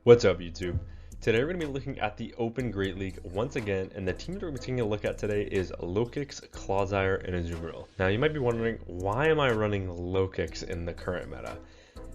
What's up, YouTube? Today we're going to be looking at the Open Great League once again, and the team that we're taking a look at today is LOKIX, SCIZOR, and Azumarill. Now you might be wondering, why am I running LOKIX in the current meta?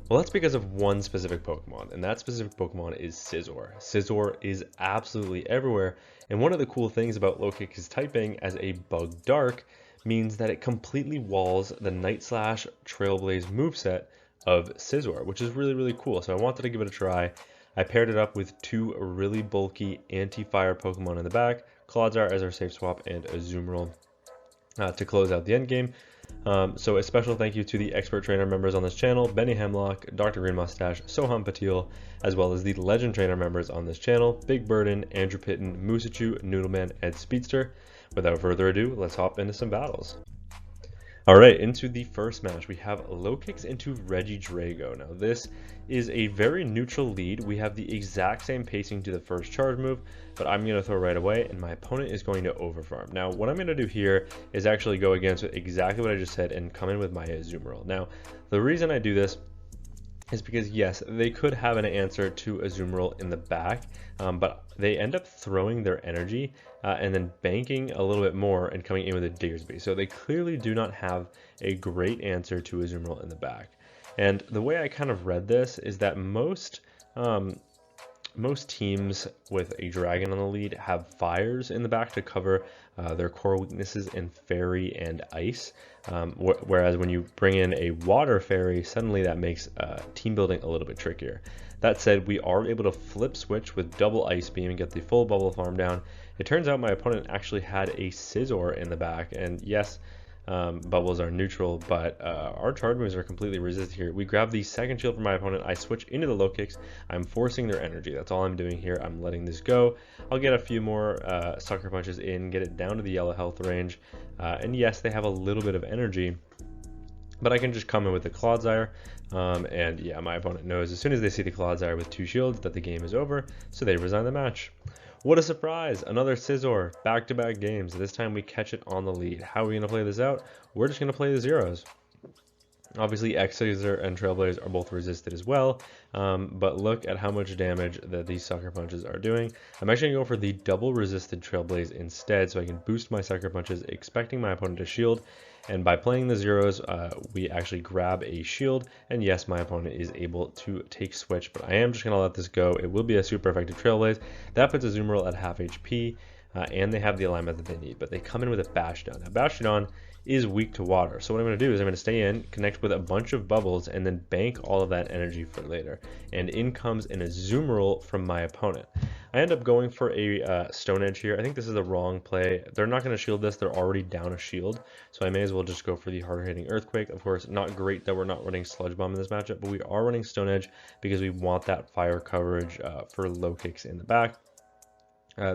Well, that's because of one specific Pokemon, and that specific Pokemon is SCIZOR. SCIZOR is absolutely everywhere, and one of the cool things about LOKIX's typing as a Bug Dark means that it completely walls the Night Slash Trailblaze moveset of SCIZOR, which is really cool. So I wanted to give it a try. I paired it up with two really bulky anti-fire Pokemon in the back, SCIZOR as our safe swap, and Azumarill to close out the end game. So a special thank you to the expert trainer members on this channel, Benny Hemlock, Dr. Green Mustache, Soham Patil, as well as the legend trainer members on this channel, Big Burden, Andrew Pitton, Musachu, Noodleman, and Speedster. Without further ado, let's hop into some battles. Alright, into the first match, we have LOKIX into Regidrago. Now this is a very neutral lead. We have the exact same pacing to the first charge move, but I'm going to throw right away, and my opponent is going to overfarm. Now what I'm going to do here is actually go against exactly what I just said and come in with my Azumarill. Now the reason I do this is because yes, they could have an answer to Azumarill in the back, but they end up throwing their energy and then banking a little bit more and coming in with a Diggersby. So they clearly do not have a great answer to Azumarill in the back. And the way I kind of read this is that most teams with a dragon on the lead have fires in the back to cover their core weaknesses in fairy and ice, whereas when you bring in a water fairy, suddenly that makes team building a little bit trickier. That said, we are able to flip switch with double ice beam and get the full bubble farm down. It turns out my opponent actually had a SCIZOR in the back, and yes, bubbles are neutral, but our charge moves are completely resisted here. We grab the second shield from my opponent. I switch into the LOKIX. I'm forcing their energy. That's all I'm doing here. I'm letting this go. I'll get a few more sucker punches in, get it down to the yellow health range, and yes, they have a little bit of energy, but I can just come in with the SCIZOR, and yeah, my opponent knows as soon as they see the SCIZOR with two shields that the game is over, so they resign the match. What a surprise! Another SCIZOR, back-to-back games. This time we catch it on the lead. How are we going to play this out? We're just going to play the zeros. Obviously, SCIZOR and Trailblaze are both resisted as well, but look at how much damage that these sucker punches are doing. I'm actually going to go for the double resisted Trailblaze instead, so I can boost my sucker punches, expecting my opponent to shield. And by playing the zeros, we actually grab a shield, and yes, my opponent is able to take switch, but I am just going to let this go. It will be a super effective Trailblaze. That puts Azumarill at half HP, and they have the alignment that they need, but they come in with a Bastiodon. Now, Bastiodon is weak to water, so what I'm going to do is I'm going to stay in, connect with a bunch of bubbles, and then bank all of that energy for later. And in comes an Azumarill from my opponent. I end up going for a Stone Edge here. I think this is the wrong play. They're not going to shield this. They're already down a shield, so I may as well just go for the harder hitting Earthquake. Of course, not great that we're not running Sludge Bomb in this matchup, but we are running Stone Edge because we want that fire coverage for LOKIX in the back.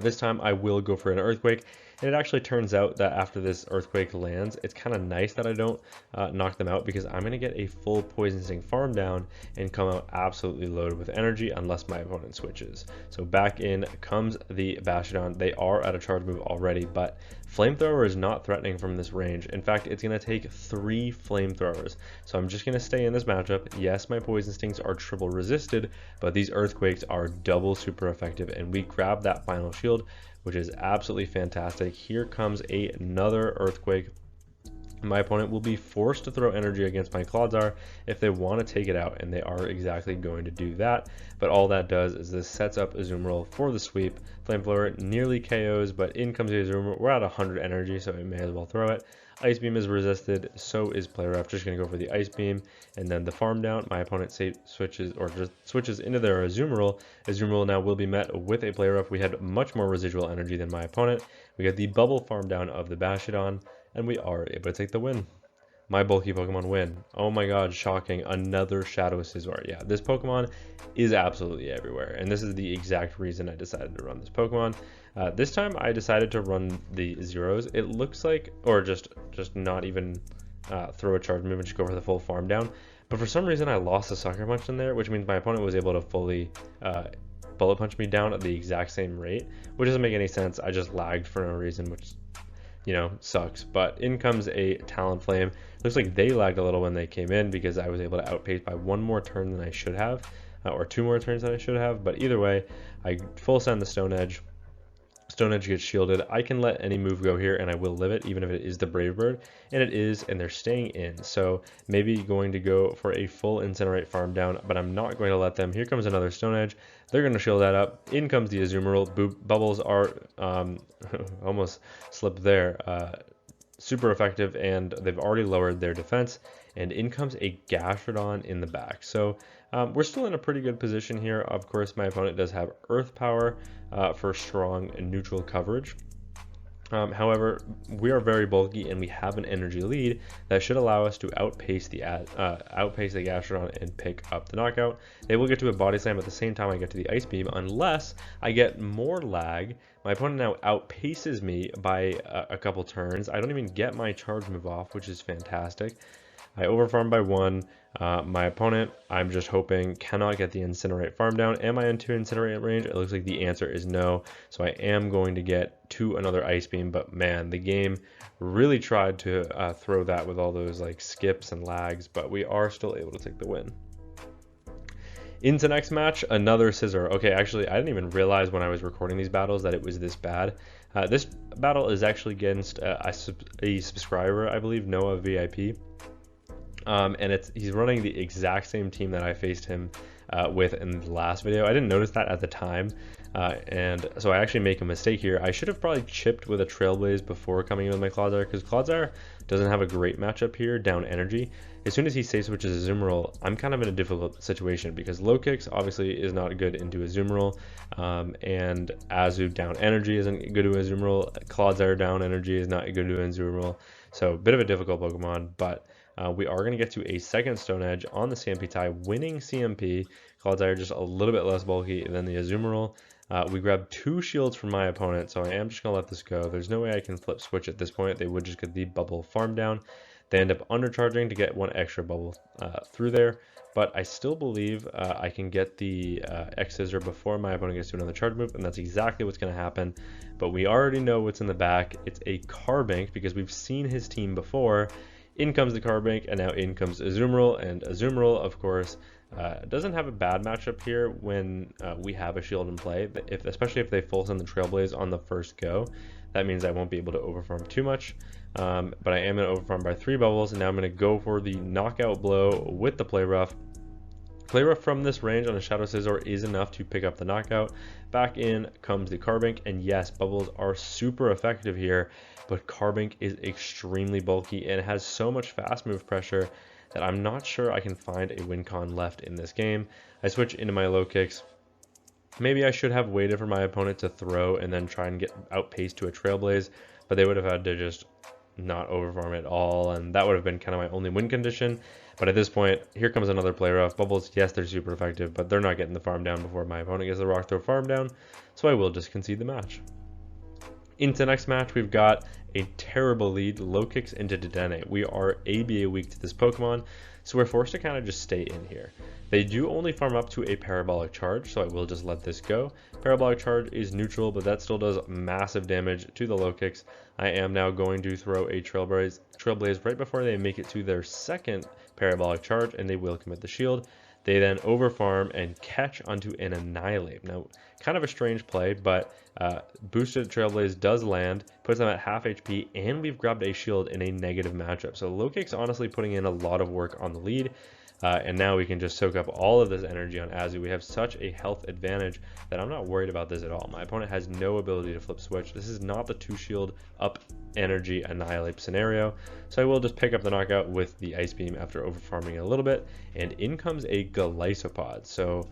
This time I will go for an Earthquake, and it actually turns out that after this Earthquake lands, it's kind of nice that I don't knock them out, because I'm going to get a full Poison Sting farm down and come out absolutely loaded with energy unless my opponent switches. So back in comes the Bastiodon. They are at a charge move already, but Flamethrower is not threatening from this range. In fact, it's going to take 3 Flamethrowers. So I'm just going to stay in this matchup. Yes, my Poison Stings are triple resisted, but these Earthquakes are double super effective, and we grab that final shield, which is absolutely fantastic. Here comes another Earthquake. My opponent will be forced to throw energy against my SCIZOR if they want to take it out, and they are exactly going to do that. But all that does is this sets up Azumarill for the sweep. Flamethrower nearly KOs, but in comes the Azumarill. We're at 100 energy, so we may as well throw it. Ice Beam is resisted, so is Play Rough. Just going to go for the Ice Beam, and then the farm down. My opponent switches into their Azumarill. Azumarill now will be met with a Play Rough. We had much more residual energy than my opponent. We get the bubble farm down of the Bastiodon, and we are able to take the win. My bulky Pokemon win. Oh my god, shocking. Another Shadow SCIZOR. Yeah, this Pokemon is absolutely everywhere, and this is the exact reason I decided to run this Pokemon. This time I decided to run the zeros. It looks like, or just not even throw a charge move and just go for the full farm down. But for some reason I lost a Sucker Punch in there, which means my opponent was able to fully bullet punch me down at the exact same rate, which doesn't make any sense. I just lagged for no reason, which, you know, sucks. But in comes a Talonflame. Looks like they lagged a little when they came in, because I was able to outpace by one more turn than I should have. or 2 more turns that I should have. But either way, I full send the Stone Edge. Stone Edge gets shielded. I can let any move go here and I will live it, even if it is the Brave Bird, and it is, and they're staying in. So maybe going to go for a full Incinerate farm down, but I'm not going to let them. Here comes another Stone Edge. They're going to shield that up. In comes the Azumarill. Bubbles are almost slipped there. Super effective, and they've already lowered their defense, and in comes a Gastrodon in the back. So we're still in a pretty good position here. Of course, my opponent does have Earth Power for strong and neutral coverage. However, we are very bulky and we have an energy lead that should allow us to outpace the Gastrodon and pick up the knockout. They will get to a Body Slam at the same time I get to the Ice Beam, unless I get more lag. My opponent now outpaces me by a couple turns. I don't even get my charge move off, which is fantastic. I overfarm by 1. My opponent, I'm just hoping, cannot get the Incinerate farm down. Am I into Incinerate range? It looks like the answer is no. So I am going to get to another Ice Beam, but man, the game really tried to throw that with all those like skips and lags, but we are still able to take the win. Into next match, another SCIZOR. Okay, actually, I didn't even realize when I was recording these battles that it was this bad. This battle is actually against a subscriber, I believe, Noah VIP. And he's running the exact same team that I faced him with in the last video. I didn't notice that at the time, and so I actually make a mistake here. I should have probably chipped with a Trailblaze before coming in with my Clodsire, because Clodsire doesn't have a great matchup here, down energy. As soon as he safe switches Azumarill, I'm kind of in a difficult situation, because LOKIX obviously is not good into Azumarill, and Azu down energy isn't good to Azumarill. Clodsire down energy is not good to Azumarill, so a bit of a difficult Pokemon, but we are going to get to a second Stone Edge on the CMP tie, winning CMP. Clodsire just a little bit less bulky than the Azumarill. We grab 2 shields from my opponent, so I am just going to let this go. There's no way I can flip switch at this point. They would just get the bubble farm down. They end up undercharging to get 1 extra bubble through there, but I still believe I can get the SCIZOR before my opponent gets to another charge move, and that's exactly what's going to happen. But we already know what's in the back. It's a Carbink, because we've seen his team before. In comes the Carbink, and now in comes Azumarill, and Azumarill, of course, doesn't have a bad matchup here when we have a shield in play, especially if they full send the Trailblaze on the first go. That means I won't be able to overfarm too much, but I am going to overfarm by 3 bubbles, and now I'm going to go for the knockout blow with the Play Rough. Play Rough from this range on a Shadow SCIZOR is enough to pick up the knockout. Back in comes the Carbink, and yes, bubbles are super effective here, but Carbink is extremely bulky and has so much fast move pressure that I'm not sure I can find a win con left in this game. I switch into my LOKIX. Maybe I should have waited for my opponent to throw and then try and get outpaced to a Trailblaze, but they would have had to just not overfarm at all, and that would have been kind of my only win condition. But at this point, here comes another Play Rough. Bubbles, yes, they're super effective, but they're not getting the farm down before my opponent gets the Rock Throw farm down, so I will just concede the match. Into next match, we've got a terrible lead, LOKIX into Dedenne. We are ABA weak to this Pokemon, so we're forced to kind of just stay in here. They do only farm up to a Parabolic Charge, so I will just let this go. Parabolic Charge is neutral, but that still does massive damage to the LOKIX. I am now going to throw a Trailblaze right before they make it to their second Parabolic Charge, and they will commit the shield. They then overfarm and catch onto an Annihilate. Now, kind of a strange play, but boosted Trailblaze does land, puts them at half HP, and we've grabbed a shield in a negative matchup. So LOKIX honestly putting in a lot of work on the lead. And now we can just soak up all of this energy on Azu. We have such a health advantage that I'm not worried about this at all. My opponent has no ability to flip switch. This is not the 2 shield up energy Annihilate scenario. So I will just pick up the knockout with the Ice Beam after overfarming a little bit. And in comes a Golisopod. So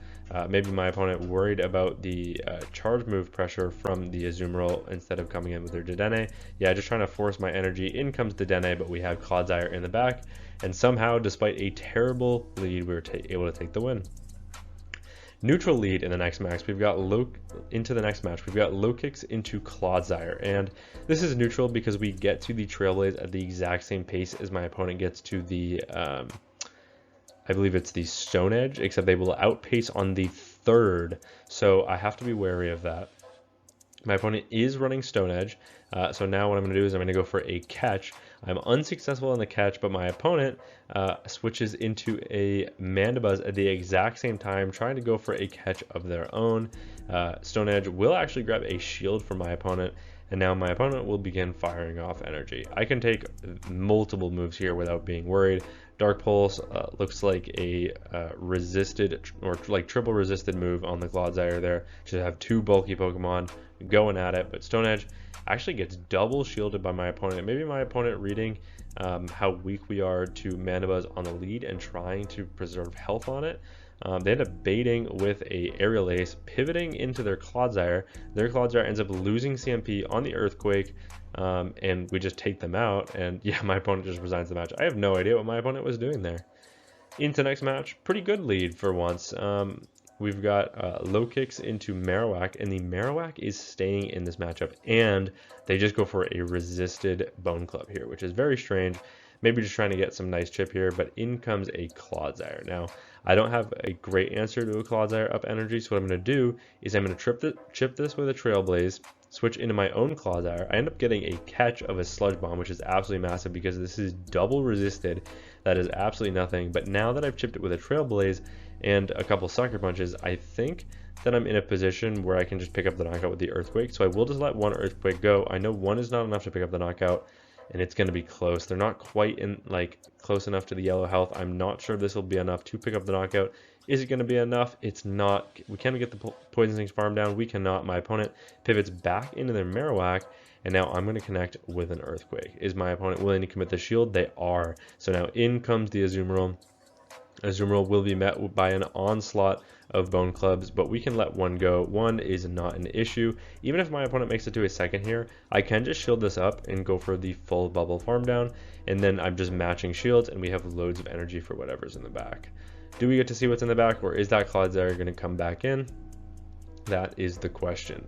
maybe my opponent worried about the charge move pressure from the Azumarill instead of coming in with their Dedenne. Yeah, just trying to force my energy. In comes Dedenne, but we have Clodsire in the back. And somehow, despite a terrible lead, we were able to take the win. Neutral lead in the next match. We've got into the next match. We've got LOKIX into Clodsire, and this is neutral because we get to the Trailblaze at the exact same pace as my opponent gets to the, I believe it's the Stone Edge, except they will outpace on the 3rd. So I have to be wary of that. My opponent is running Stone Edge, so now what I'm going to do is I'm going to go for a catch. I'm unsuccessful in the catch, but my opponent switches into a Mandibuzz at the exact same time, trying to go for a catch of their own. Stone Edge will actually grab a shield from my opponent, and now my opponent will begin firing off energy. I can take multiple moves here without being worried. Dark Pulse looks like a resisted or like triple resisted move on the Clodsire there. Should have two bulky Pokemon going at it, but Stone Edge actually gets double shielded by my opponent. Maybe my opponent reading how weak we are to Mandibuzz on the lead and trying to preserve health on it. They end up baiting with a Aerial Ace, pivoting into their Clodsire. Their Clodsire ends up losing CMP on the Earthquake, and we just take them out, and yeah, my opponent just resigns the match. I have no idea what my opponent was doing there. Into next match, pretty good lead for once. We've got LOKIX into Marowak, and the Marowak is staying in this matchup, and they just go for a resisted Bone Club here, which is very strange. Maybe just trying to get some nice chip here, but in comes a Clodsire. Now, I don't have a great answer to a Clodsire up energy, so what I'm going to do is I'm going to chip this with a Trailblaze, switch into my own Clodsire. I end up getting a catch of a Sludge Bomb, which is absolutely massive because this is double resisted. That is absolutely nothing, but now that I've chipped it with a Trailblaze and a couple Sucker Punches, I think that I'm in a position where I can just pick up the knockout with the Earthquake. So I will just let one Earthquake go. I know one is not enough to pick up the knockout, and it's going to be close. They're not quite in close enough to the yellow health. I'm not sure this will be enough to pick up the knockout. Is it going to be enough? It's not. We can get the Poison Sting's farm down. We cannot. My opponent pivots back into their Marowak, and now I'm going to connect with an Earthquake. Is my opponent willing to commit the shield? They are. So now in comes the Azumarill. Azumarill will be met by an onslaught of Bone Clubs, but we can let one go. One is not an issue. Even if my opponent makes it to a second here, I can just shield this up and go for the full bubble farm down, and then I'm just matching shields, and we have loads of energy for whatever's in the back. Do we get to see what's in the back, or is that Clodsire going to come back in? That is the question.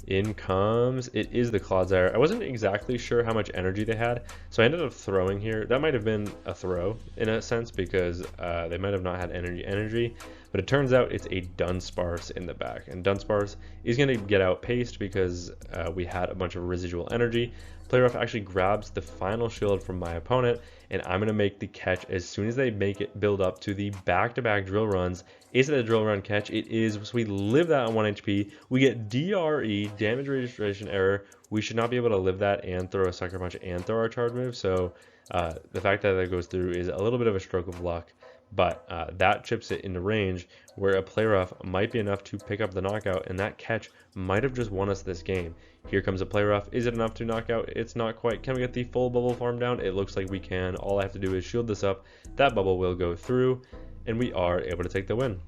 In comes, it is the Clodsire. I wasn't exactly sure how much energy they had, so I ended up throwing here. That might have been a throw in a sense because they might have not had energy, but it turns out it's a Dunsparce in the back, and Dunsparce is going to get outpaced because we had a bunch of residual energy. Playrough actually grabs the final shield from my opponent, and I'm going to make the catch as soon as they make it build up to the back-to-back drill runs. Is it a drill run catch? It is. So we live that on 1 HP. We get DRE, damage registration error. We should not be able to live that and throw a Sucker Punch and throw our charge move. So the fact that that goes through is a little bit of a stroke of luck. But that chips it into range where a Play Rough might be enough to pick up the knockout, and that catch might have just won us this game. Here comes a Play Rough. Is it enough to knock out? It's not quite. Can we get the full bubble farm down? It looks like we can. All I have to do is shield this up. That bubble will go through, and we are able to take the win.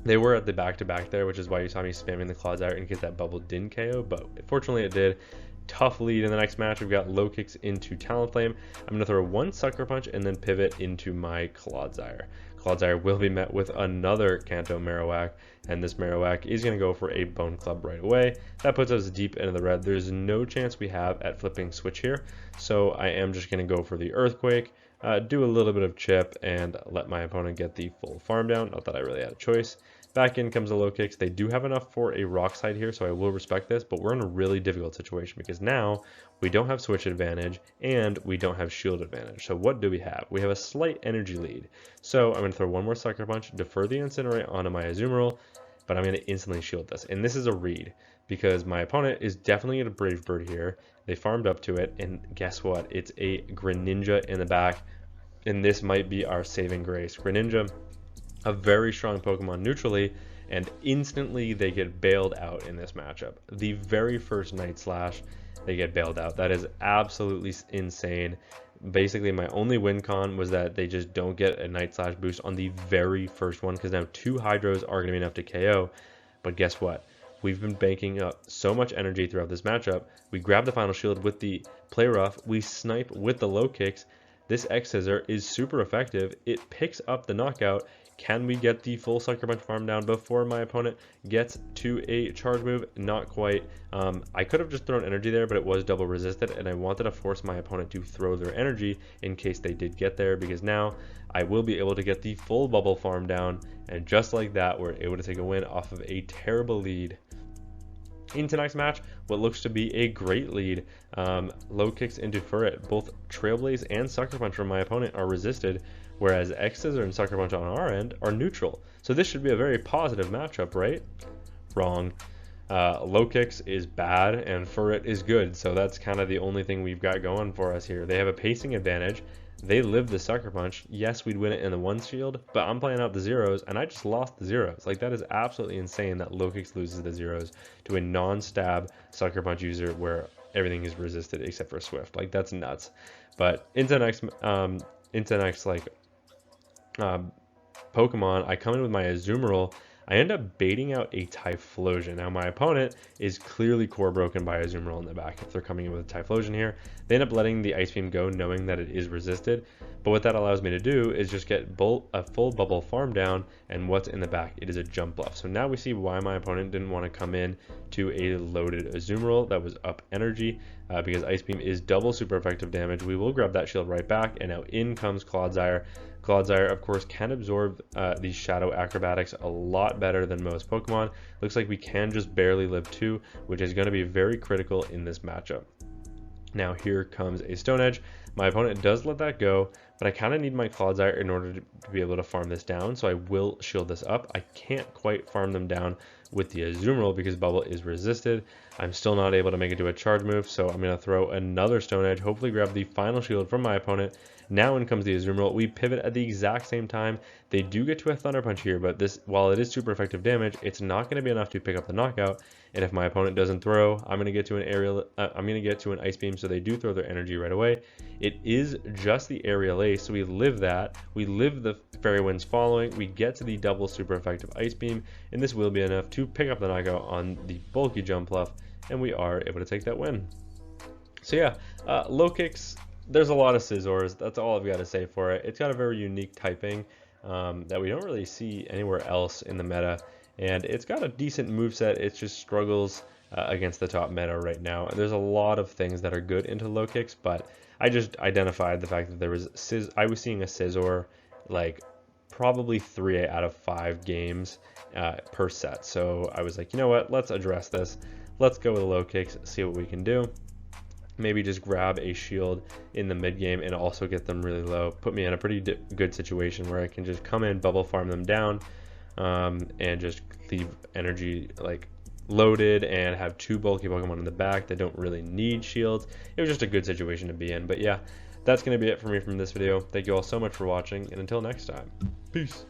They were at the back-to-back there, which is why you saw me spamming the Clodsire in case that bubble didn't KO, but fortunately it did. Tough lead in the next match. We've got LOKIX into Talonflame. I'm going to throw one Sucker Punch and then pivot into my Clodsire. Clodsire will be met with another Kanto Marowak, and this Marowak is going to go for a Bone Club right away. That puts us deep into the red. There's no chance we have at flipping switch here, so I am just going to go for the Earthquake, do a little bit of chip, and let my opponent get the full farm down. Not that I really had a choice. Back in comes the LOKIX. They do have enough for a Rock Slide here, so I will respect this, but we're in a really difficult situation because now we don't have switch advantage and we don't have shield advantage. So what do we have? We have a slight energy lead. So I'm going to throw one more Sucker Punch, defer the Incinerate onto my Azumarill, but I'm going to instantly shield this. And this is a read because my opponent is definitely a Brave Bird here. They farmed up to it, and guess what? It's a Greninja in the back, and this might be our saving grace. Greninja, a very strong Pokemon neutrally, and instantly they get bailed out in this matchup. The very first Night Slash, they get bailed out. That is absolutely insane. Basically, my only win con was that they just don't get a Night Slash boost on the very first one, because now 2 Hydros are going to be enough to KO. But guess what? We've been banking up so much energy throughout this matchup. We grab the final shield with the Play Rough. We snipe with the LOKIX. This SCIZOR is super effective. It picks up the knockout. Can we get the full Sucker Punch farm down before my opponent gets to a charge move? Not quite. I could have just thrown energy there, but it was double resisted, and I wanted to force my opponent to throw their energy in case they did get there, because now I will be able to get the full bubble farm down, and just like that, we're able to take a win off of a terrible lead. Into next match, what looks to be a great lead. LOKIX into Furret. Both Trailblaze and Sucker Punch from my opponent are resisted, whereas SCIZOR and Sucker Punch on our end are neutral. So this should be a very positive matchup, right? Wrong. LOKIX is bad and Furret is good, so that's kind of the only thing we've got going for us here. They have a pacing advantage. They live the Sucker Punch. Yes, we'd win it in the 1 shield, but I'm playing out the zeros, and I just lost the zeros. Like, that is absolutely insane that LOKIX loses the zeros to a non-stab Sucker Punch user where everything is resisted except for Swift. Like, that's nuts. But into next Pokemon, I come in with my Azumarill. I end up baiting out a Typhlosion. Now, my opponent is clearly core broken by Azumarill in the back. If they're coming in with a Typhlosion here, they end up letting the Ice Beam go, knowing that it is resisted. But what that allows me to do is just get a full bubble farm down, and what's in the back? It is a jump bluff. So now we see why my opponent didn't want to come in to a loaded Azumarill that was up energy, because Ice Beam is double super effective damage. We will grab that shield right back, and now in comes Clodsire. Clodsire, of course, can absorb these Shadow Acrobatics a lot better than most Pokemon. Looks like we can just barely live 2, which is going to be very critical in this matchup. Now here comes a Stone Edge. My opponent does let that go, but I kind of need my Clodsire in order to be able to farm this down, so I will shield this up. I can't quite farm them down with the Azumarill because Bubble is resisted. I'm still not able to make it to a charge move, so I'm going to throw another Stone Edge, hopefully grab the final shield from my opponent. Now in comes the Azumarill. We pivot at the exact same time. They do get to a Thunder Punch here, but this, while it is super effective damage, it's not going to be enough to pick up the knockout. And if my opponent doesn't throw, I'm going to get to an aerial. I'm going to get to an Ice Beam, so they do throw their energy right away. It is just the Aerial Ace, so we live that. We live the Fairy Winds following. We get to the double super effective Ice Beam, and this will be enough to pick up the knockout on the bulky Jump Bluff, and we are able to take that win. So yeah, LOKIX. There's a lot of SCIZORs. That's all I've got to say for it. It's got a very unique typing that we don't really see anywhere else in the meta, and it's got a decent moveset. It just struggles against the top meta right now. And there's a lot of things that are good into LOKIX, but I just identified the fact that there was I was seeing a SCIZOR like probably 3 out of 5 games per set. So I was like, you know what? Let's address this. Let's go with LOKIX, see what we can do. Maybe just grab a shield in the mid game and also get them really low. Put me in a pretty good situation where I can just come in, bubble farm them down, and just leave energy like loaded and have 2 bulky Pokemon in the back that don't really need shields. It was just a good situation to be in. But yeah, that's going to be it for me from this video. Thank you all so much for watching, and until next time, peace.